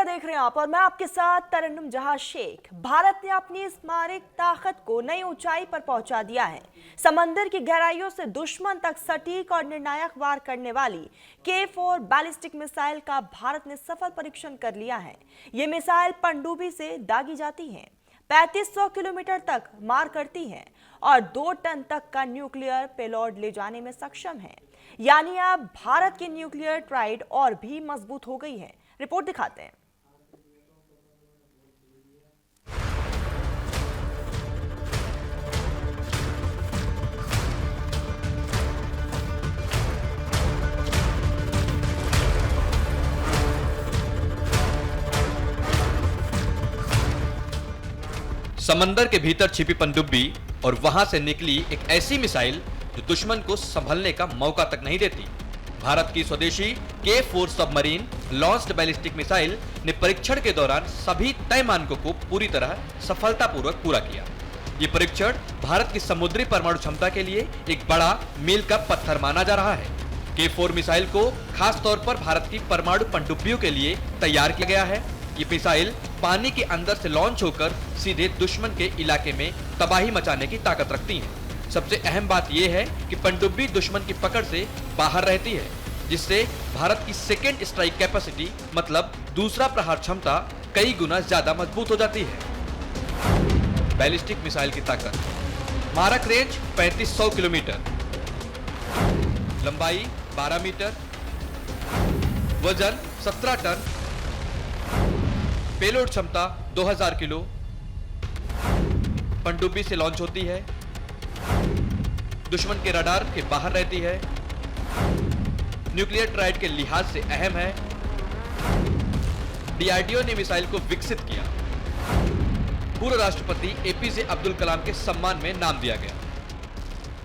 India देख रहे हैं आप और मैं आपके साथ तरन्नुम जहां शेख। भारत ने अपनी स्मारक ताकत को नई ऊंचाई पर पहुंचा दिया है। समंदर की गहराइयों से दुश्मन तक सटीक और निर्णायक वार करने वाली K4 बैलिस्टिक मिसाइल का भारत ने सफल परीक्षण कर लिया है। ये मिसाइल पनडुब्बी से दागी जाती है, 3500 किलोमीटर तक मार करती है और 2 टन तक का न्यूक्लियर पेलोड ले जाने में सक्षम है। यानी अब भारत की न्यूक्लियर ट्राइड और भी मजबूत हो गई है। रिपोर्ट दिखाते हैं। समंदर के भीतर छिपी पनडुब्बी और वहां से निकली एक ऐसी मिसाइल जो दुश्मन को संभलने का मौका तक नहीं देती। भारत की स्वदेशी K4 submarine launched ballistic missile ने परीक्षण के दौरान सभी तय मानकों को पूरी तरह सफलतापूर्वक पूरा किया। ये परीक्षण भारत की समुद्री परमाणु क्षमता के लिए एक बड़ा मील का पत्थर माना जा रहा है। K4 मिसाइल को खास तौर पर भारत की परमाणु पनडुब्बियों के लिए तैयार किया गया है। ये मिसाइल पानी के अंदर से लॉन्च होकर सीधे दुश्मन के इलाके में तबाही मचाने की ताकत रखती हैं। सबसे अहम बात यह है कि पनडुब्बी दुश्मन की पकड़ से बाहर रहती है, जिससे भारत की सेकेंड स्ट्राइक कैपेसिटी मतलब दूसरा प्रहार क्षमता कई गुना ज्यादा मजबूत हो जाती है। बैलिस्टिक मिसाइल की ताकत: मारक रेंज 3500 किलोमीटर, लंबाई 12 मीटर, वजन 17 टन, पेलोड क्षमता 2000 किलो, पनडुब्बी से लॉन्च होती है, दुश्मन के रडार के बाहर रहती है, न्यूक्लियर ट्राइड के लिहाज से अहम है। डीआरडीओ ने मिसाइल को विकसित किया। पूर्व राष्ट्रपति एपीजे अब्दुल कलाम के सम्मान में नाम दिया गया।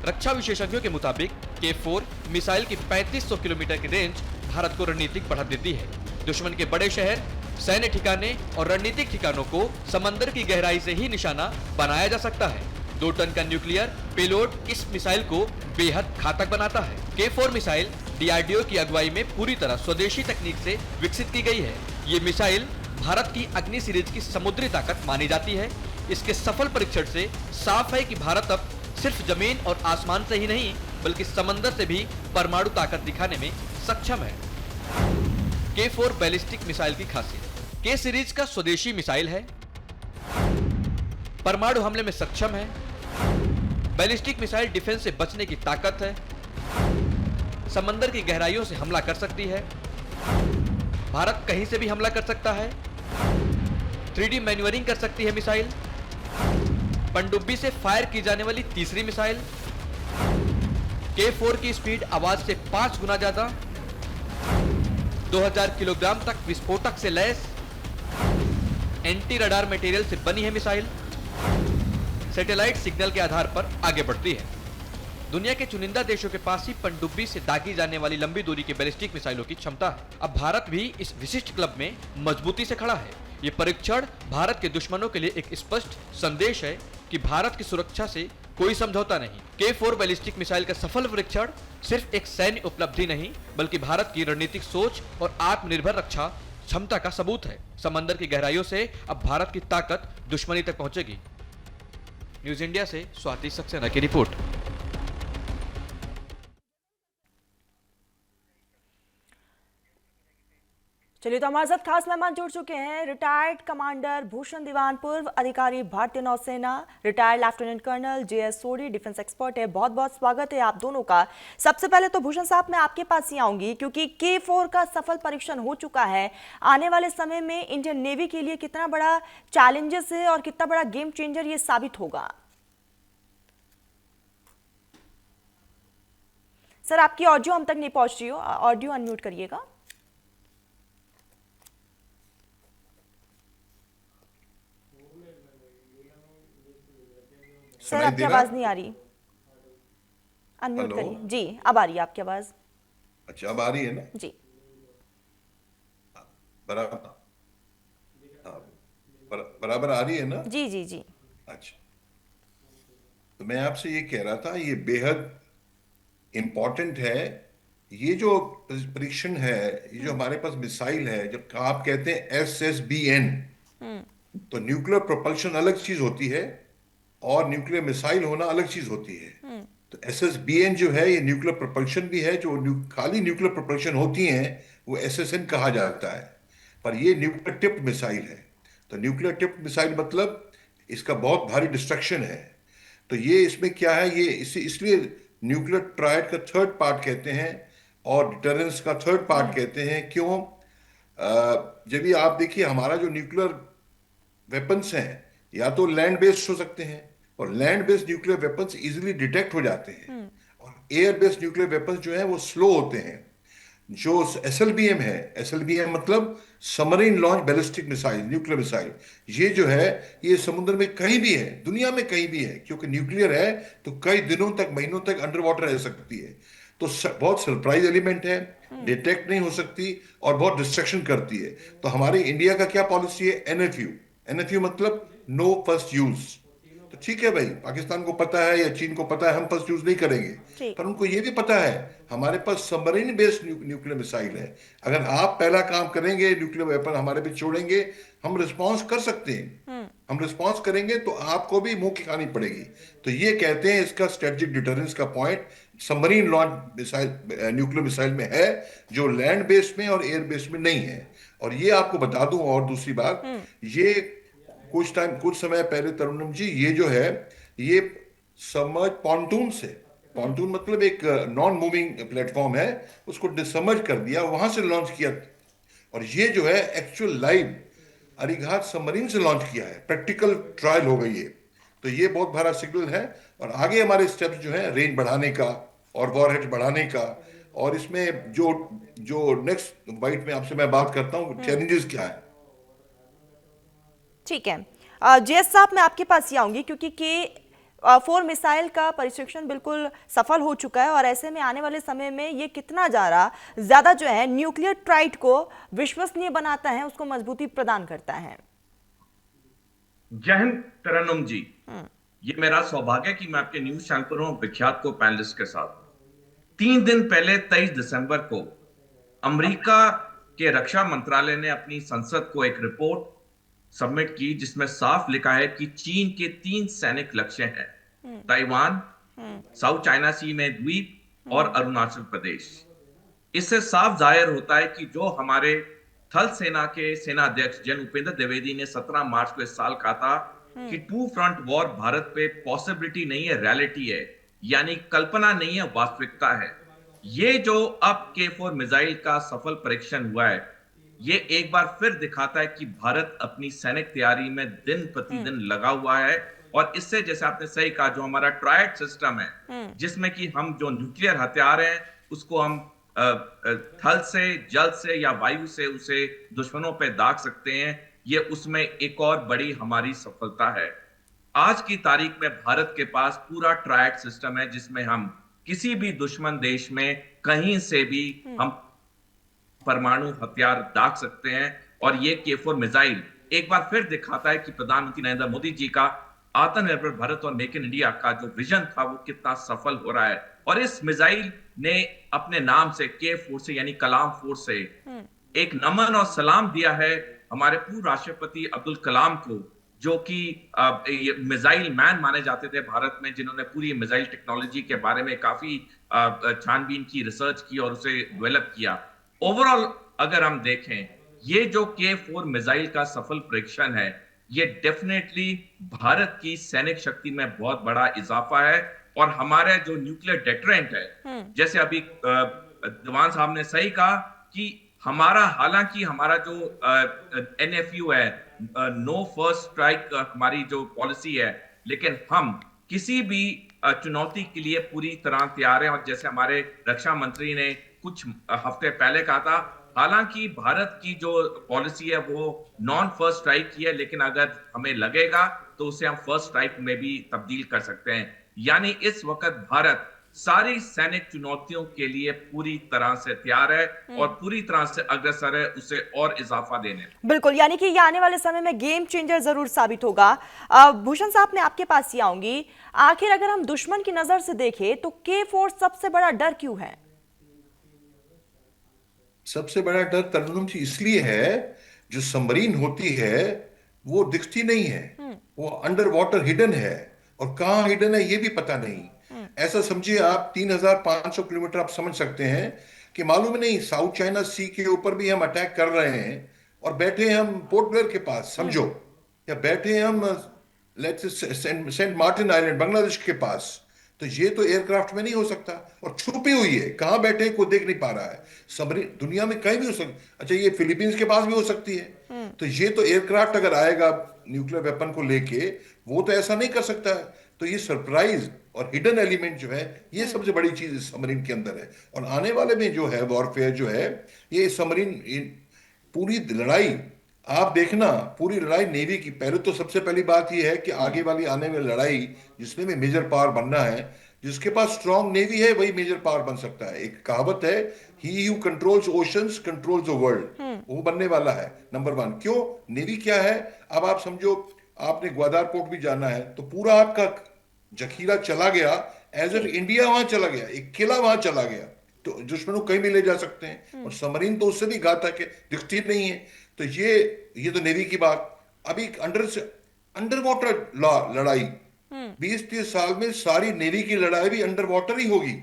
रक्षा विशेषज्ञों के मुताबिक K4 मिसाइल की 3500 किलोमीटर की रेंज भारत को रणनीतिक बढ़त देती है। दुश्मन के बड़े शहर, सैन्य ठिकाने और रणनीतिक ठिकानों को समंदर की गहराई से ही निशाना बनाया जा सकता है। 2 टन का न्यूक्लियर पेलोड इस मिसाइल को बेहद घातक बनाता है। K4 मिसाइल डीआरडीओ की अगुवाई में पूरी तरह स्वदेशी तकनीक से विकसित की गई है। ये मिसाइल भारत की अग्नि सीरीज की समुद्री ताकत मानी जाती है। इसके सफल परीक्षण से साफ है कि भारत अब सिर्फ जमीन और आसमान से ही नहीं बल्कि समंदर से भी परमाणु ताकत दिखाने में सक्षम है। K4 बैलिस्टिक मिसाइल की खासियत: K सीरीज का स्वदेशी मिसाइल है, परमाणु हमले में सक्षम है, बैलिस्टिक मिसाइल डिफेंस से बचने की ताकत है, समंदर की गहराइयों से हमला कर सकती है, भारत कहीं से भी हमला कर सकता है, 3D मैन्यूवरिंग कर सकती है मिसाइल, पनडुब्बी से फायर की जाने वाली तीसरी मिसाइल, K4 की स्पीड आवाज से 5 गुना ज्यादा, 2000 किलोग्राम तक विस्फोटक से लैस, एंटी रडार मटेरियल से बनी है मिसाइल, सैटेलाइट सिग्नल के आधार पर आगे बढ़ती है। दुनिया के चुनिंदा देशों के पास ही पनडुब्बी से दागी जाने वाली लंबी दूरी के बैलिस्टिक मिसाइलों की क्षमता है। अब भारत भी इस विशिष्ट क्लब में मजबूती से खड़ा है। ये परीक्षण भारत के दुश्मनों के लिए एक स्पष्ट संदेश है कि भारत की सुरक्षा से कोई समझौता नहीं। K4 बैलिस्टिक मिसाइल का सफल परीक्षण सिर्फ एक सैन्य उपलब्धि नहीं बल्कि भारत की रणनीतिक सोच और आत्मनिर्भर रक्षा क्षमता का सबूत है। समंदर की गहराइयों से अब भारत की ताकत दुश्मनी तक पहुंचेगी। न्यूज इंडिया से स्वाति सक्सेना की रिपोर्ट। चलिए, तो हमारे साथ खास मेहमान जुड़ चुके हैं। रिटायर्ड कमांडर भूषण दीवान, पूर्व अधिकारी भारतीय नौसेना, रिटायर्ड लेफ्टिनेंट कर्नल JS सोडी, डिफेंस एक्सपर्ट है। बहुत बहुत स्वागत है आप दोनों का। सबसे पहले तो भूषण साहब, मैं आपके पास ही आऊंगी क्योंकि K4 का सफल परीक्षण हो चुका है। आने वाले समय में इंडियन नेवी के लिए कितना बड़ा चैलेंजेस है और कितना बड़ा गेम चेंजर ये साबित होगा? सर, आपकी ऑडियो हम तक नहीं पहुंच रही हो, ऑडियो अनम्यूट करिएगा। सर, आपकी आवाज नहीं आ रही, अनम्यूट करिए। जी, अब आ रही है आपकी आवाज। अच्छा, अब आ रही है ना? जी, बराबर। हाँ, बराबर आ रही है ना? जी जी जी। अच्छा, तो मैं आपसे ये कह रहा था, ये बेहद इंपॉर्टेंट है ये जो परीक्षण है, ये जो हमारे पास मिसाइल है, जब आप कहते हैं SSBN, तो न्यूक्लियर प्रोपल्शन अलग चीज होती है और न्यूक्लियर मिसाइल होना अलग चीज होती है। तो SSBN जो है ये न्यूक्लियर प्रोपल्शन भी है। जो खाली न्यूक्लियर प्रोपल्शन होती हैं वो SSN कहा जाता है, पर ये न्यूक्लियर टिप्ड मिसाइल है। तो न्यूक्लियर टिप्ड मिसाइल मतलब इसका बहुत भारी डिस्ट्रक्शन है। तो ये इसमें क्या है, ये इसलिए न्यूक्लियर ट्रायड का थर्ड पार्ट कहते हैं और डिटरेंस का थर्ड पार्ट कहते हैं। क्यों? जब भी आप देखिए हमारा जो न्यूक्लियर वेपन्स हैं या तो लैंड बेस्ड हो सकते हैं, और land based nuclear weapons easily detect हो जाते हैं, और एयर बेस्ड न्यूक्लियर वेपन्स जो है वो स्लो होते हैं। जो SLBM है, SLBM मतलब submarine launch ballistic missile, nuclear missile, ये जो है ये समुद्र में कहीं भी है, दुनिया में कहीं भी है, क्योंकि न्यूक्लियर है तो कई दिनों तक, महीनों तक अंडर वाटर रह सकती है। तो बहुत सरप्राइज एलिमेंट है, डिटेक्ट नहीं हो सकती और बहुत डिस्ट्रक्शन करती है। तो हमारे इंडिया का क्या पॉलिसी है? NFU मतलब नो फर्स्ट यूज। तो ठीक है भाई, पाकिस्तान को पता है या चीन को पता है हम फर्स्ट यूज नहीं करेंगे, पर उनको ये भी पता है हमारे पास सबमरीन बेस्ड न्यूक्लियर मिसाइल है। अगर आप पहला काम करेंगे, न्यूक्लियर वेपन हमारे पे छोड़ेंगे, हम रिस्पॉन्स कर सकते हैं। हम रिस्पॉन्स करेंगे तो आपको भी मुंह की खानी पड़ेगी। तो ये कहते हैं इसका स्ट्रेटेजिक डिटरेंस का point submarine launch missile, nuclear missile में है, जो लैंड बेस्ड में और एयर बेस्ड में नहीं है। और ये आपको बता दूं, और दूसरी बात, ये कुछ समय पहले तरुणम जी, ये जो है ये सबमर्ज पॉन्टून से, पॉन्टून मतलब एक नॉन मूविंग प्लेटफॉर्म है, उसको डिसमर्ज कर दिया, वहां से लॉन्च किया। और ये जो है एक्चुअल लाइव अरीघाट सबमरीन से लॉन्च किया है, प्रैक्टिकल ट्रायल हो गई है। तो ये बहुत बड़ा सिग्नल है। और आगे हमारे स्टेप्स जो है रेंज बढ़ाने का और वॉरहेड्स बढ़ाने का, और इसमें जो नेक्स्ट बाइट में आपसे मैं बात करता हूँ चैलेंजेस क्या है। ठीक है, जयेश साहब मैं आपके पास ही आऊंगी, क्योंकि K4 मिसाइल का परीक्षण बिल्कुल सफल हो चुका है और ऐसे में आने वाले समय में ये कितना ज्यादा जो है न्यूक्लियर ट्राइड को विश्वसनीय बनाता है, उसको मजबूती प्रदान करता है। जय हिंद तरन्नुम जी, ये मेरा सौभाग्य कि मैं आपके न्यूज चैनल पर हूं, विख्यात को पैनलिस्ट के साथ। 3 दिन पहले 23 दिसंबर को अमेरिका के रक्षा मंत्रालय ने अपनी संसद को एक रिपोर्ट सबमिट की, जिसमें साफ लिखा है कि चीन के 3 सैनिक लक्ष्य हैं, ताइवान, साउथ चाइना सी में द्वीप और अरुणाचल प्रदेश। इससे साफ जाहिर होता है कि जो हमारे थल सेना के सेनाध्यक्ष जनरल उपेंद्र द्विवेदी ने 17 मार्च को इस साल कहा था कि 2 फ्रंट वॉर भारत पे पॉसिबिलिटी नहीं है, रियलिटी है, यानी कल्पना नहीं है, वास्तविकता है। ये जो अब K4 मिसाइल का सफल परीक्षण हुआ है, ये एक बार फिर दिखाता है कि भारत अपनी सैनिक तैयारी में दिन प्रतिदिन लगा हुआ है। और इससे, जैसे आपने सही कहा, जो हमारा ट्रायड सिस्टम है, जिसमें कि हम जो न्यूक्लियर हथियार हैं उसको हम थल से, जल से या वायु से उसे दुश्मनों पे दाग सकते हैं, ये उसमें एक और बड़ी हमारी सफलता है। आज की तारीख में भारत के पास पूरा ट्रायड सिस्टम है, जिसमें हम किसी भी दुश्मन देश में कहीं से भी हम परमाणु हथियार दाग सकते हैं। और ये K4 मिसाइल एक बार फिर दिखाता है कि प्रधानमंत्री नरेंद्र मोदी जी का आत्मनिर्भर भारत और मेक इन इंडिया का जो विजन था वो कितना सफल हो रहा है। और इस मिसाइल ने अपने नाम से K4 से, यानी कलाम फोर्स से, एक नमन और सलाम दिया है हमारे पूर्व राष्ट्रपति अब्दुल कलाम को, जो कि मिसाइल मैन माने जाते थे भारत में, जिन्होंने पूरी मिसाइल टेक्नोलॉजी के बारे में काफी छानबीन की, रिसर्च की और उसे डेवलप किया। ओवरऑल अगर हम देखें, ये जो K4 मिसाइल का सफल परीक्षण है, ये डेफिनेटली भारत की सैनिक शक्ति में बहुत बड़ा इजाफा है। और हमारे जो न्यूक्लियर डेटरेंट है, जैसे अभी दीवान साहब ने सही कहा कि हालांकि हमारा जो NFU है, नो फर्स्ट स्ट्राइक हमारी जो पॉलिसी है, लेकिन हम किसी भी चुनौती के लिए पूरी तरह तैयार हैं। और जैसे हमारे रक्षा मंत्री ने कुछ हफ्ते पहले कहा था, हालांकि भारत की जो पॉलिसी है वो नॉन फर्स्ट स्ट्राइक की है, लेकिन अगर हमें लगेगा तो उसे हम फर्स्ट स्ट्राइक में भी तब्दील कर सकते हैं। यानी इस वक्त भारत सारी सैनिक चुनौतियों के लिए पूरी तरह से तैयार है और पूरी तरह से अग्रसर है उसे और इजाफा देने। बिल्कुल, यानी कि ये आने वाले समय में गेम चेंजर जरूर साबित होगा। भूषण साहब मैं आपके पास ही आऊंगी। आखिर अगर हम दुश्मन की नजर से देखें तो K4 सबसे बड़ा डर क्यों है? सबसे बड़ा डर तरन्नुम जी इसलिए है, जो सबमरीन होती है वो दिखती नहीं है, वो अंडर वाटर हिडन है, और कहाँ हिडन है ये भी पता नहीं। ऐसा समझिए आप 3,500 किलोमीटर आप समझ सकते हैं कि मालूम नहीं मालूम, साउथ चाइना सी के ऊपर भी हम अटैक कर रहे हैं और बैठे हैं हम पोर्ट ब्लेयर के पास समझो, या बैठे हैं हम let's saint Martin island Bangladesh के पास। तो ये तो एयरक्राफ्ट में नहीं हो सकता, और छुपी हुई है, कहां बैठे हैं कोई देख नहीं पा रहा है। सबमरीन दुनिया में कहीं भी हो सकती, अच्छा ये फिलीपींस के पास भी हो सकती है। तो ये तो एयरक्राफ्ट अगर आएगा न्यूक्लियर वेपन को लेके, वो तो ऐसा नहीं कर सकता है। तो ये सरप्राइज और हिडन एलिमेंट जो है, ये सबसे बड़ी चीज इस सबमरीन के अंदर है। और आने वाले में जो है वॉरफेयर जो है, ये सबमरीन पूरी लड़ाई आप देखना, पूरी लड़ाई नेवी की, पहले तो सबसे पहली बात यह है कि आगे वाली आने वाली लड़ाई जिसमें भी मेजर पावर बनना है, जिसके पास स्ट्रांग नेवी है वही मेजर पावर बन सकता है। एक कहावत है, he who controls oceans controls the world, वो बनने वाला है नंबर वन। क्यों? नेवी क्या है, अब आप समझो आपने ग्वादार पोर्ट भी जाना है तो पूरा आपका जखीरा चला गया, एज एफ इंडिया वहां चला गया, एक किला वहां चला गया, तो दुश्मन को कहीं भी ले जा सकते हैं। और सबमरीन तो उससे भी घातक है, दिखती नहीं है। तो ये तो नेवी की बात। अभी अंडर वाटर लड़ाई 20-30 साल में सारी नेवी की लड़ाई भी अंडर वाटर ही होगी।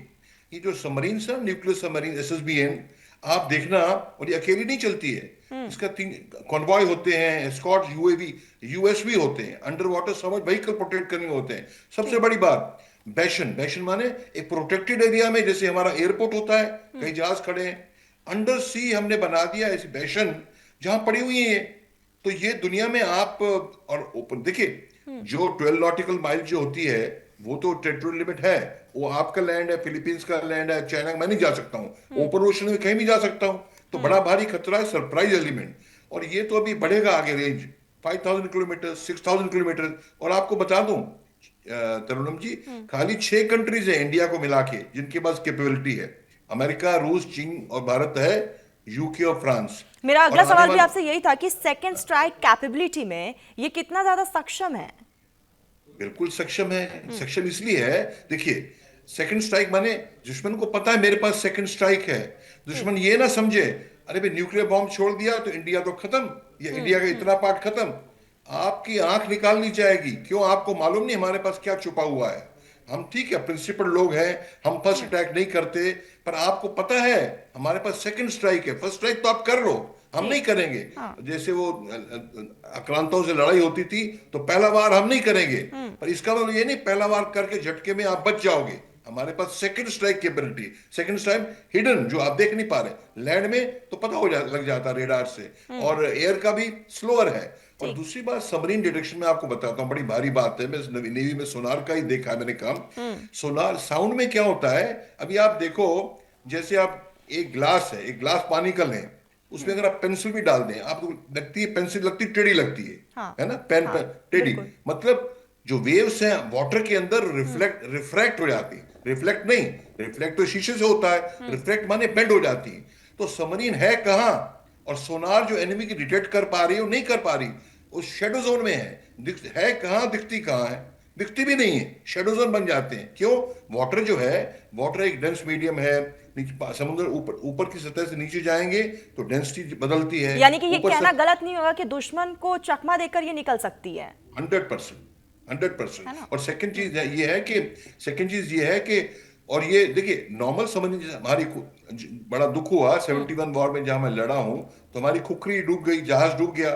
ये जो सबमरीन है, न्यूक्लियर सबमरीन SSBN, आप देखना, और ये अकेली नहीं चलती है, इसका 3 कॉन्वॉय होते हैं, एस्कॉर्ट UAV USV होते हैं, अंडर वाटर समझ व्हीकल प्रोटेक्ट करने होते हैं। सबसे बड़ी बात बैशन माने एक प्रोटेक्टेड एरिया में, जैसे हमारा एयरपोर्ट होता है, कई जहाज खड़े हैं, अंडर सी हमने बना दिया ऐसी बैशन जहां पड़ी हुई है। तो ये दुनिया में आप, और ओपन देखिए, जो 12 नॉटिकल माइल जो होती है वो तो टेरिटोरियल लिमिट है, वो आपका लैंड है, फिलीपींस का लैंड है, चाइना का, मैं नहीं जा सकता हूँ, ओपन ओशन में कहीं भी जा सकता हूँ। तो बड़ा भारी खतरा है सरप्राइज एलिमेंट। और ये तो अभी बढ़ेगा आगे रेंज 5,000 किलोमीटर 6,000 किलोमीटर। और आपको बता दूं तरुणम जी, खाली 6 कंट्रीज है इंडिया को मिला के जिनके पास कैपेबिलिटी है। अमेरिका, रूस, चीन और भारत है, यूके और फ्रांस। मेरा अगला और सवाल भी आपसे यही था कि सेकंड स्ट्राइक कैपेबिलिटी में ये कितना ज्यादा सक्षम है? बिल्कुल सक्षम है। सक्षम इसलिए है, देखिए, सेकंड स्ट्राइक माने दुश्मन को पता है मेरे पास सेकंड स्ट्राइक है। दुश्मन ये ना समझे अरे भाई न्यूक्लियर बॉम्ब छोड़ दिया तो इंडिया तो खत्म, या इंडिया का इतना पार्ट खत्म। आपकी आंख निकालनी जाएगी। क्यों? आपको मालूम नहीं हमारे पास क्या छुपा हुआ है। हम ठीक है प्रिंसिपल लोग हैं, हम फर्स्ट अटैक नहीं करते, पर आपको पता है हमारे पास सेकंड स्ट्राइक है। फर्स्ट स्ट्राइक तो आप कर लो, हम नहीं करेंगे। जैसे वो आक्रांताओं से लड़ाई होती थी तो पहला वार हम नहीं करेंगे, पर इसका मतलब ये नहीं पहला वार करके झटके में आप बच जाओगे। हमारे पास second strike capability, second strike hidden जो आप देख नहीं पा रहे, लैंड में तो पता लग जाता रेडार से, और एयर का भी स्लोअर है। और दूसरी बात सबमरीन डिटेक्शन में आपको बताता हूँ, बड़ी भारी बात है। मैं नेवी में सोनार का ही देखा है मैंने काम। सोनार साउंड में क्या होता है, अभी आप देखो, जैसे आप एक ग्लास है, एक ग्लास पानी का लें, उसमें अगर आप पेंसिल भी डाल दें, आपको लगती है पेंसिल लगती टेढ़ी लगती है ना, पेन टेढ़ी, मतलब जो वेव्स हैं वाटर के अंदर रिफ्रैक्ट हो जाती है। रिफ्लेक्ट नहीं, रिफ्लेक्ट तो शीशे से होता है, रिफ्लेक्ट माने बेंड हो जाती है। तो सबमरीन है कहां, और सोनार जो एनिमी की डिटेक्ट कर पा रही है वो नहीं कर पा रही, उस शेडो जोन में है कहां, दिखती कहां है, दिखती भी नहीं है, शेडो जोन बन जाते हैं। क्यों? वाटर जो है, वाटर एक डेंस मीडियम है, समुद्र ऊपर की सतह से नीचे जाएंगे तो डेंसिटी बदलती है। यानी कि ये कहना गलत नहीं होगा कि दुश्मन को चकमा देकर ये निकल सकती है। 100%। और सेकंड चीज ये है कि और ये देखिए नॉर्मल समझ, हमारी बड़ा दुख हुआ 71 वॉर में जहां मैं लड़ा हूं, तो हमारी खुखरी डूब गई, जहाज डूब गया।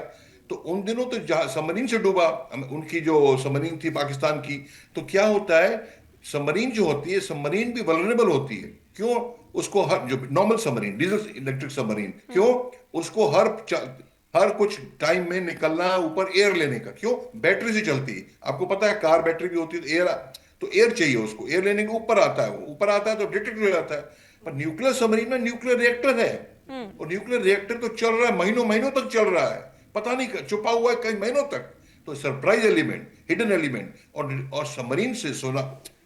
तो उन दिनों तो सबमरीन से डूबा, उनकी जो सबमरीन थी पाकिस्तान की। तो क्या होता है, सबमरीन जो होती है, सबमरीन भी वल्नरेबल होती है। क्यों? उसको हर जो normal submarine, diesel electric submarine, क्यों उसको हर कुछ टाइम में निकलना है ऊपर एयर लेने का। क्यों? बैटरी से चलती है। आपको पता है कार बैटरी भी होती है, तो एयर चाहिए उसको, एयर लेने के ऊपर आता है, वो ऊपर आता है तो डिटेक्ट हो जाता है। पर न्यूक्लियर सबमरीन में न्यूक्लियर रिएक्टर है, और न्यूक्लियर रिएक्टर तो चल रहा है, महीनों महीनों तक चल रहा है, पता नहीं छुपा हुआ है कई महीनों तक। तो सरप्राइज एलिमेंट, हिडन एलिमेंट, और सबमरीन से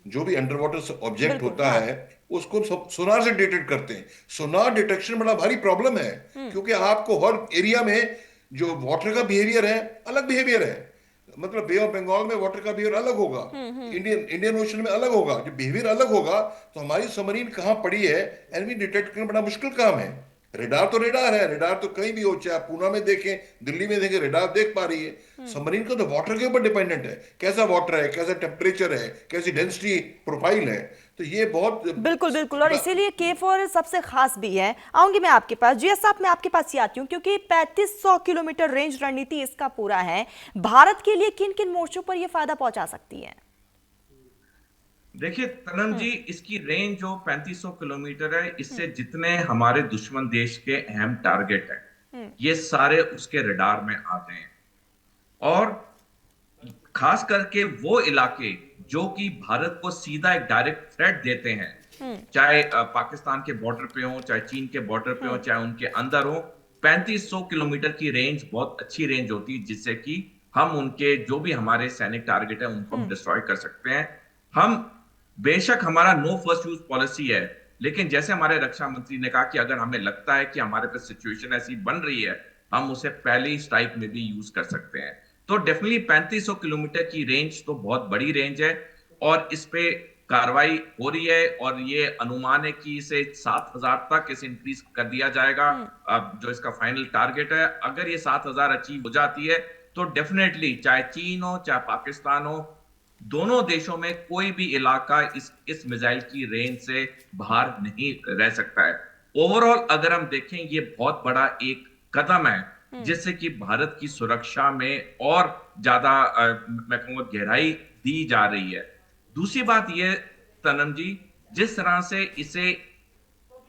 जो भी अंडर वाटर ऑब्जेक्ट होता है उसको सोनार से डिटेक्ट करते हैं। सोनार डिटेक्शन बड़ा भारी प्रॉब्लम है, क्योंकि आपको हर एरिया में जो वाटर का बिहेवियर है अलग बिहेवियर है। मतलब बे ऑफ बंगाल में वाटर का बिहेवियर अलग होगा, इंडियन ओशन में अलग होगा। जब बिहेवियर अलग होगा तो हमारी सबमरीन कहां पड़ी है एनिमी डिटेक्ट करना बड़ा मुश्किल काम है। रेडार तो रेडार है, रेडार तो कहीं भी हो, चाहे आप पूना में देखें, दिल्ली में देखें, रेडार देख पा रही है। सबमरीन का तो वाटर के ऊपर डिपेंडेंट है, कैसा वाटर है, कैसा टेम्परेचर है, कैसी डेंसिटी प्रोफाइल है। तो ये बहुत बिल्कुल बिल्कुल, और इसीलिए K4 सबसे खास भी है। आऊंगी मैं आपके पास, जीएस साहब, मैं आपके पास ही आती हूँ, क्योंकि 3500 किलोमीटर रेंज रणनीति इसका पूरा है। भारत के लिए किन किन मोर्चों पर यह फायदा पहुंचा सकती है? देखिए तनम जी, इसकी रेंज जो 3500 किलोमीटर है, इससे जितने हमारे दुश्मन देश के अहम टारगेट हैं, ये सारे उसके रडार में आ गए हैं। और खास करके वो इलाके जो कि भारत को सीधा एक डायरेक्ट थ्रेट देते हैं, चाहे पाकिस्तान के बॉर्डर पे हो, चाहे चीन के बॉर्डर पे हो, चाहे उनके अंदर हो, 3500 किलोमीटर की रेंज बहुत अच्छी रेंज होती है, जिससे कि हम उनके जो भी हमारे सैनिक टारगेट है उनको हम डिस्ट्रॉय कर सकते हैं। हम बेशक हमारा नो फर्स्ट यूज पॉलिसी है, लेकिन जैसे हमारे रक्षा मंत्री ने कहा कि अगर हमें लगता है कि हमारे पे सिचुएशन ऐसी बन रही है, हम उसे पहली स्ट्राइक में भी यूज कर सकते हैं। तो डेफिनेटली 3500 किलोमीटर की रेंज तो बहुत बड़ी रेंज है, और इस पे कार्रवाई हो रही है, और ये अनुमान है कि इसे 7000 तक इसे इंक्रीज कर दिया जाएगा। अब जो इसका फाइनल टारगेट है, अगर ये 7000 अचीव हो जाती है, तो डेफिनेटली चाहे चीन हो चाहे पाकिस्तान हो, दोनों देशों में कोई भी इलाका इस मिसाइल की रेंज से बाहर नहीं रह सकता है। ओवरऑल अगर हम देखें, ये बहुत बड़ा एक कदम है जिससे कि भारत की सुरक्षा में और ज्यादा मैं कहूंगा गहराई दी जा रही है। दूसरी बात यह तनम जी, जिस तरह से इसे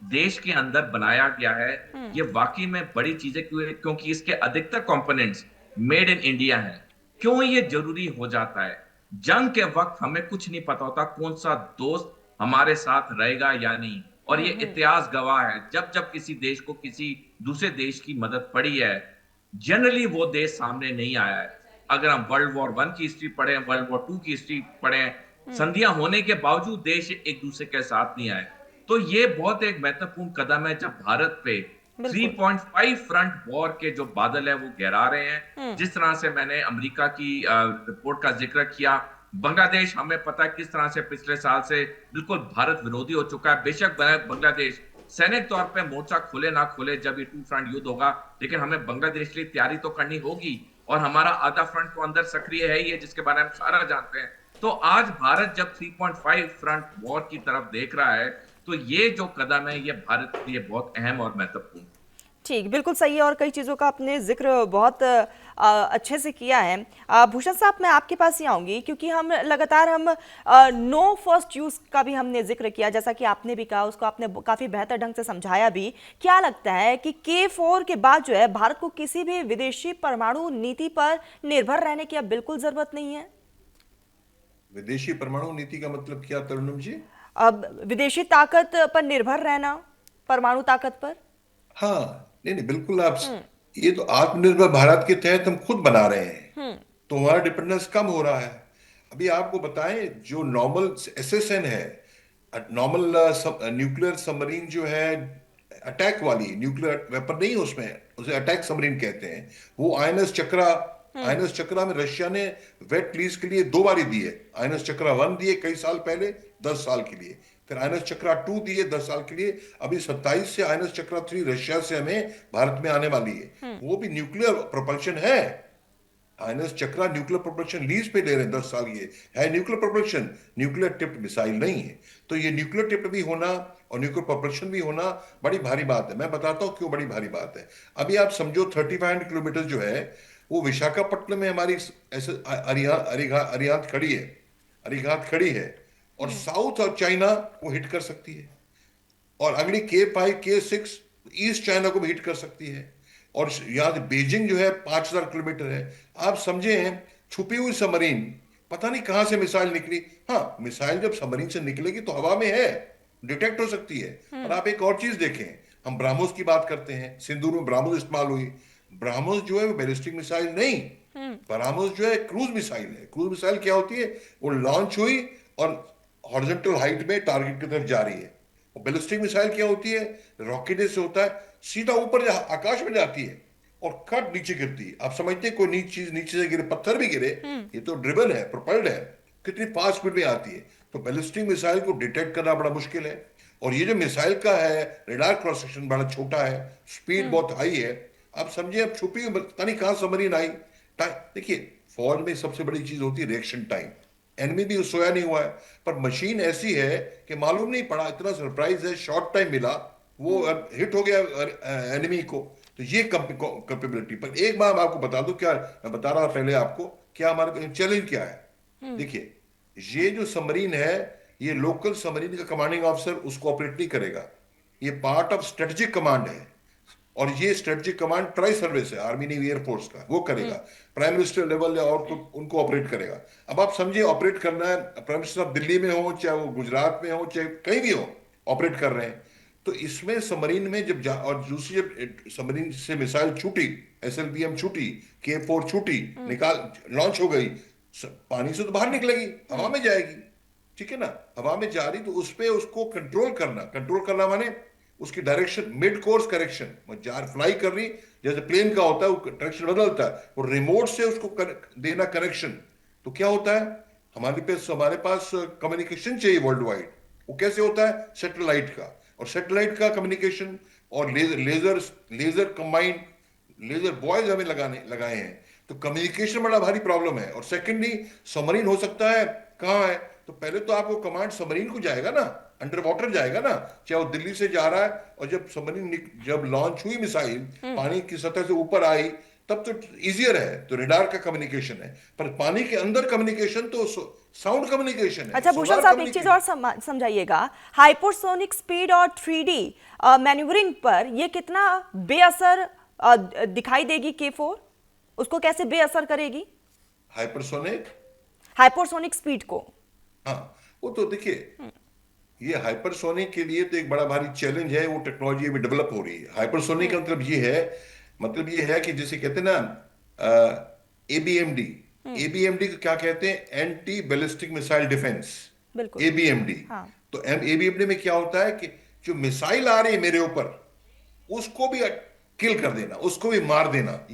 देश के अंदर बनाया गया है, ये वाकई में बड़ी चीजें क्योंकि इसके अधिकतर कंपोनेंट्स मेड इन इंडिया हैं। क्यों ये जरूरी हो जाता है? जंग के वक्त हमें कुछ नहीं पता होता कौन सा दोस्त हमारे साथ रहेगा या नहीं, और ये इतिहास गवाह है, जब जब किसी देश को किसी दूसरे देश की मदद पड़ी है, जनरली वो देश सामने नहीं आया है। अगर हम वर्ल्ड वॉर 1 की हिस्ट्री पढ़ें, वर्ल्ड वॉर 2 की हिस्ट्री पढ़ें, संधियां होने के बावजूद देश एक दूसरे के साथ नहीं आए। तो ये बहुत एक महत्वपूर्ण कदम है जब भारत पे 3.5 फ्रंट वॉर के जो बादल है वो गहरा रहे हैं। जिस तरह से मैंने अमेरिका की रिपोर्ट का जिक्र किया, बांग्लादेश हमें पता है किस तरह से पिछले साल से बिल्कुल भारत विरोधी हो चुका है। बेशक बांग्लादेश सैनिक तौर पे मोर्चा खोले ना खोले जब ये 2 फ्रंट युद्ध होगा, लेकिन हमें बांग्लादेश के लिए तैयारी तो करनी होगी, और हमारा आधा फ्रंट तो अंदर सक्रिय है ही है, जिसके बारे में हम सारा जानते हैं। तो आज भारत जब 3.5 फ्रंट वॉर की तरफ देख रहा है, तो ये जो कदम है ये भारत के लिए बहुत अहम और महत्वपूर्ण। ठीक, बिल्कुल सही है, और कई चीज़ों का आपने जिक्र बहुत अच्छे से किया है। भूषण साहब, मैं आपके पास ही आऊँगी, क्योंकि हम लगातार नो फर्स्ट यूज़ का भी हमने जिक्र किया, जैसा कि आपने भी कहा, उसको आपने काफ़ी बेहतर ढंग से समझाया भी। क्या लगता है कि K4 के बाद जो है भारत को किसी भी विदेशी परमाणु नीति पर निर्भर रहने की अब बिल्कुल ज़रूरत नहीं है? विदेशी परमाणु नीति का मतलब क्या तरुणम जी? अब विदेशी ताकत पर निर्भर रहना, परमाणु ताकत पर? हाँ, नहीं बिल्कुल, आप ये तो आत्मनिर्भर भारत के तहत हम खुद बना रहे हैं, तो हमारा डिपेंडेंस कम हो रहा है। अभी आपको बताएं, जो नॉर्मल SSN है, नॉर्मल न्यूक्लियर सबमरीन जो है, अटैक वाली न्यूक्लियर वेपन नहीं, उसमें उसे अटैक सबमरीन कहते हैं। वो आईएनएस चक्रा में रशिया ने वेट लीज के लिए 2 बारी दिए। आईएनएस चक्रा 1 दिए कई साल पहले 10 साल के लिए, फिर आईएनएस चक्रा 2 दिए 10 साल के लिए। अभी 27 से आईएनएस चक्रा 3 रशिया से हमें भारत में आने वाली है, वो भी न्यूक्लियर प्रोपल्शन है। आईएनएस चक्रा न्यूक्लियर प्रोपल्शन लीज पे ले रहे हैं 10 साल, ये है nuclear propulsion, nuclear tipped missile नहीं है। तो ये न्यूक्लियर टिप्ड भी होना और न्यूक्लियर प्रोपल्शन भी होना बड़ी भारी बात है। मैं बताता हूं क्यों बड़ी भारी बात है। अभी आप समझो 3500 किलोमीटर जो है वो विशाखापट्टनम में हमारी ऐसे अरिहंत खड़ी है, और साउथ और चाइना को हिट कर सकती है, और अगली K5 K6 ईस्ट चाइना को भी हिट कर सकती है, और यहाँ से बीजिंग जो है 5000 किलोमीटर है। आप समझे, छुपी हुई सबमरीन, पता नहीं कहां से मिसाइल निकली। हाँ, मिसाइल जब सबमरीन से निकलेगी तो हवा में है, डिटेक्ट हो सकती है। और आप एक और चीज देखें, हम ब्रह्मोस की बात करते हैं, सिंदूर में ब्रह्मोस इस्तेमाल हुई। ब्रह्मोस जो है वो बैलिस्टिक मिसाइल नहीं, ब्रह्मोस जो है क्रूज मिसाइल है। क्रूज मिसाइल क्या होती है? वो लॉन्च हुई और हॉरिजॉन्टल हाइट में टारगेट की तरफ जा रही है। और बैलिस्टिक मिसाइल क्या होती है? रॉकेट से होता है, सीधा ऊपर आकाश में जाती है और कट नीचे गिरती है। आप समझते हैं कोई चीज नीचे से गिरे, पत्थर भी गिरे, ये तो ड्रिबल है, प्रोपल्ड है, कितनी फास्ट स्पीड में आती है। तो बैलिस्टिक मिसाइल को डिटेक्ट करना बड़ा मुश्किल है। और ये जो मिसाइल का है, रेडार क्रॉस सेक्शन बड़ा छोटा है, स्पीड बहुत हाई है। अब समझिए, अब छुपी हुई पता नहीं कहां सबमरीन आई। देखिए, फौज में सबसे बड़ी चीज होती है रिएक्शन टाइम। एनिमी भी सोया नहीं हुआ है, पर मशीन ऐसी है कि मालूम नहीं पड़ा, इतना सरप्राइज है, शॉर्ट टाइम मिला, वो हिट हो गया एनिमी को। तो ये कैपेबिलिटी। पर एक बात आपको बता दूं, क्या मैं बता रहा पहले आपको, क्या हमारा चैलेंज क्या है। देखिए, ये जो सबमरीन है, ये लोकल सबमरीन का कमांडिंग ऑफिसर उसको ऑपरेट नहीं करेगा। ये पार्ट ऑफ स्ट्रेटेजिक कमांड है, और ये स्ट्रेटेजिक कमांड ट्राई सर्विस है, आर्मी नेवी एयरफोर्स का, वो करेगा। प्राइम मिनिस्टर लेवल या और तो उनको ऑपरेट करेगा। अब आप समझिए, ऑपरेट करना है, प्राइम मिनिस्टर साहब दिल्ली में हो, चाहे वो गुजरात में हो, चाहे कहीं भी हो, ऑपरेट कर रहे हैं। तो इसमें सबमरीन में जब और दूसरी, जब सबमरीन से मिसाइल छूटी, SLBM छूटी, K4 छूटी, निकाल लॉन्च हो गई, पानी से तो बाहर निकलेगी, हवा में जाएगी, ठीक है ना। हवा में जा रही, तो उस पर उसको कंट्रोल करना माने उसकी direction, mid course correction, jar fly कर रही, जैसे प्लेन का होता है, वो डायरेक्शन बदलता है, और रिमोट से उसको देना कनेक्शन। तो क्या होता है, हमारे पास कम्युनिकेशन चाहिए वर्ल्ड वाइड। वो कैसे होता है, सैटेलाइट का, और सैटेलाइट का कम्युनिकेशन, और लेजर कंबाइंड, लेजर बॉयज हमें लगाए हैं। तो कम्युनिकेशन बड़ा भारी प्रॉब्लम है। और सेकेंडली, सबमरीन हो सकता है कहाँ है, तो पहले तो आपको कमांड सबमरीन को जाएगा ना, अंडर वाटर जाएगा ना, चाहे वो दिल्ली से जा रहा है, और जब सबमरीन जब लॉन्च हुई मिसाइल, पानी की सतह से ऊपर आई, तब तो इजियर है, तो रेडार का कम्युनिकेशन है। पर पानी के अंदर कम्युनिकेशन तो साउंड कम्युनिकेशन है। अच्छा भूषण साहब, एक चीज और समझाइएगा, हाइपरसोनिक स्पीड और 3D मैन्यूवरिंग पर ये कितना बेअसर दिखाई देगी K4, उसको कैसे बेअसर करेगी हाइपरसोनिक स्पीड को? हाँ, वो तो देखिए, ये हाइपरसोनिक के लिए तो एक बड़ा भारी चैलेंज है, वो टेक्नोलॉजी अभी डेवलप हो रही है। हाइपरसोनिक का मतलब ये है कि जैसे कहते हैं ना, ABMD को क्या कहते हैं, anti ballistic missile defence, ABMD। हाँ। तो ABMD में क्या होता है कि जो मिसाइल आ रही है मेरे ऊपर, उसको भी किल कर देना, उसको भी मार देना,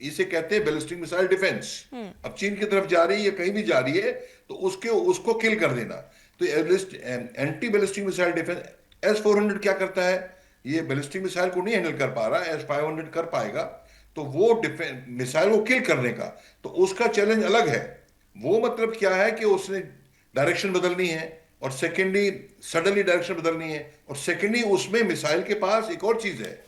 इसे कहते हैं बैलिस्टिक मिसाइल डिफेंस। अब चीन की तरफ जा रही है, कहीं भी जा रही है, तो उसको किल कर देना। तो anti ballistic missile defence, S-400 क्या करता है, ये बैलिस्टिक मिसाइल को नहीं हैंडल कर पा रहा, S-500 कर पाएगा। तो वो मिसाइल को किल करने का, तो उसका चैलेंज अलग है। वो मतलब क्या है कि उसने डायरेक्शन बदलनी है, और सेकेंडली सडनली डायरेक्शन बदलनी है, और सेकेंडली उसमें मिसाइल के पास एक और चीज है,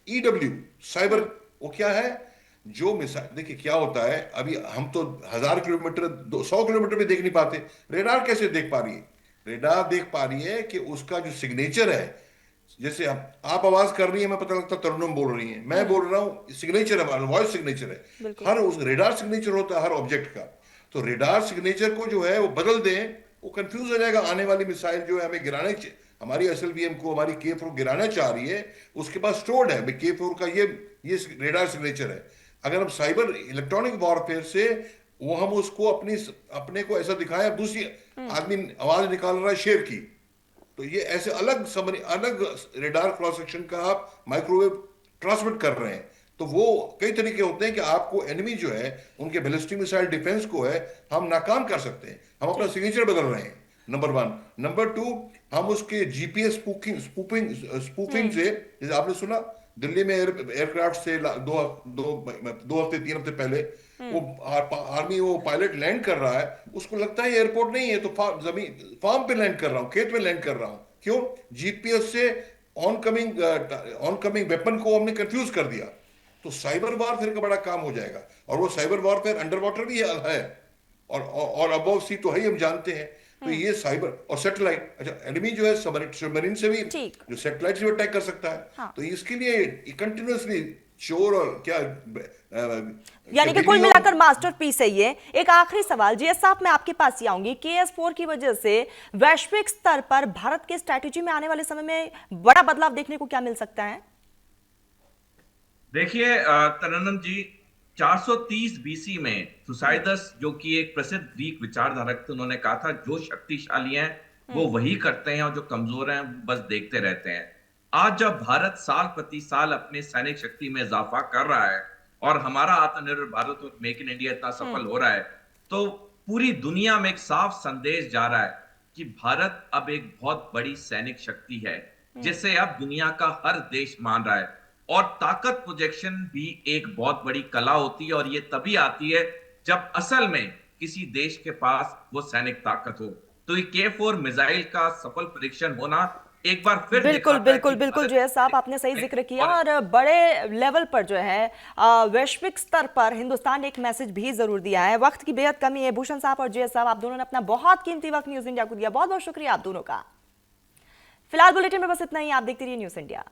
EW साइबर। वो क्या है, जो मिसाइल, देखिए क्या होता है, अभी हम तो 1000 किलोमीटर 100 किलोमीटर भी देख नहीं पाते, रेडार कैसे देख पा रही है? रेडार देख पा रही है कि उसका जो सिग्नेचर है, जैसे आप आवाज कर रही है, मैं पता लगता तरन्नुम बोल रही है, मैं बोल रहा हूं, सिग्नेचर है, वॉइस सिग्नेचर है, हर उस रेडार सिग्नेचर होता है हर ऑब्जेक्ट का। तो रेडार सिग्नेचर को जो है वो बदल दें, वो कंफ्यूज हो जाएगा। आने वाली मिसाइल जो है हमें गिराने, हमारी SLBM को, हमारी K4 गिराना चाह रही है, उसके पास स्टोर्ड है K4 का ये रेडार सिग्नेचर है। अगर हम साइबर इलेक्ट्रॉनिक वॉरफेयर से वो हम उसको अपने को ऐसा दिखाएं, दूसरी आदमी आवाज निकाल रहा है शेर की, तो ये ऐसे अलग रेडार क्रॉस सेक्शन का आप माइक्रोवेव ट्रांसमिट कर रहे हैं। तो वो कई तरीके होते हैं कि आपको एनिमी जो है, उनके बैलिस्टिक मिसाइल डिफेंस को है, हम नाकाम कर सकते हैं। हम अपना सिग्नेचर बदल रहे हैं, नंबर 1। नंबर 2, हम उसके GPS स्पूफिंग से, जैसे आपने सुना दिल्ली में एयरक्राफ्ट से 2 हफ्ते 3 हफ्ते पहले वो आर्मी, वो पायलट लैंड कर रहा है, उसको लगता है एयरपोर्ट नहीं है, तो फार्म पे लैंड कर रहा हूं, खेत में लैंड कर रहा हूं। क्यों? GPS से ऑनकमिंग वेपन को हमने कंफ्यूज कर दिया। तो साइबर वॉरफेयर का बड़ा काम हो जाएगा, और वो साइबर वॉरफेयर अंडर वाटर भी है, और अबव सी तो है ही, हम जानते हैं। तो ये साइबर और सैटेलाइट, अच्छा एनिमी जो है सबमरीन से भी, जो सैटेलाइट से भी अटैक कर सकता है। हाँ। तो इसके लिए कंटिन्यूअसली चोर और क्या, यानी कि कुल मिलाकर मास्टरपीस है ये। एक आखिरी सवाल GS साहब, मैं आपके पास ही आऊंगी। KS4 की वजह से वैश्विक स्तर पर भारत के स्ट्रैटेजी में आने वाले समय में बड़ा बदलाव देखने को क्या मिल सकता है? देखिए तरन्नुम जी, 430 BC में थुसाइडस, जो कि एक प्रसिद्ध ग्रीक विचारधारक थे, उन्होंने कहा था जो शक्तिशाली हैं वो वही करते हैं, और जो कमजोर हैं बस देखते रहते हैं। आज जब भारत साल प्रति साल अपने सैनिक शक्ति में इजाफा कर रहा है, और हमारा आत्मनिर्भर भारत और मेक इन इंडिया इतना सफल हो रहा है, तो पूरी दुनिया में एक साफ संदेश जा रहा है कि भारत अब एक बहुत बड़ी सैनिक शक्ति है जिसे अब दुनिया का हर देश मान रहा है। और ताकत प्रोजेक्शन भी एक बहुत बड़ी कला होती है, और ये तभी आती है जब असल में किसी देश के पास वो सैनिक ताकत हो। तो ये K4 मिसाइल का सफल परीक्षण होना एक बार फिर बिल्कुल दिखाता है बिल्कुल कि बिल्कुल भारत जय साहब, आपने सही जिक्र किया। और और बड़े लेवल पर जो है वैश्विक स्तर पर हिंदुस्तान ने एक मैसेज भी जरूर दिया है। वक्त की बेहद कमी है। भूषण साहब और जय साहब, आप दोनों ने अपना बहुत कीमती वक्त न्यूज इंडिया को दिया, बहुत बहुत शुक्रिया आप दोनों का। फिलहाल बुलेटिन में बस इतना ही। आप देखते रहिए न्यूज इंडिया।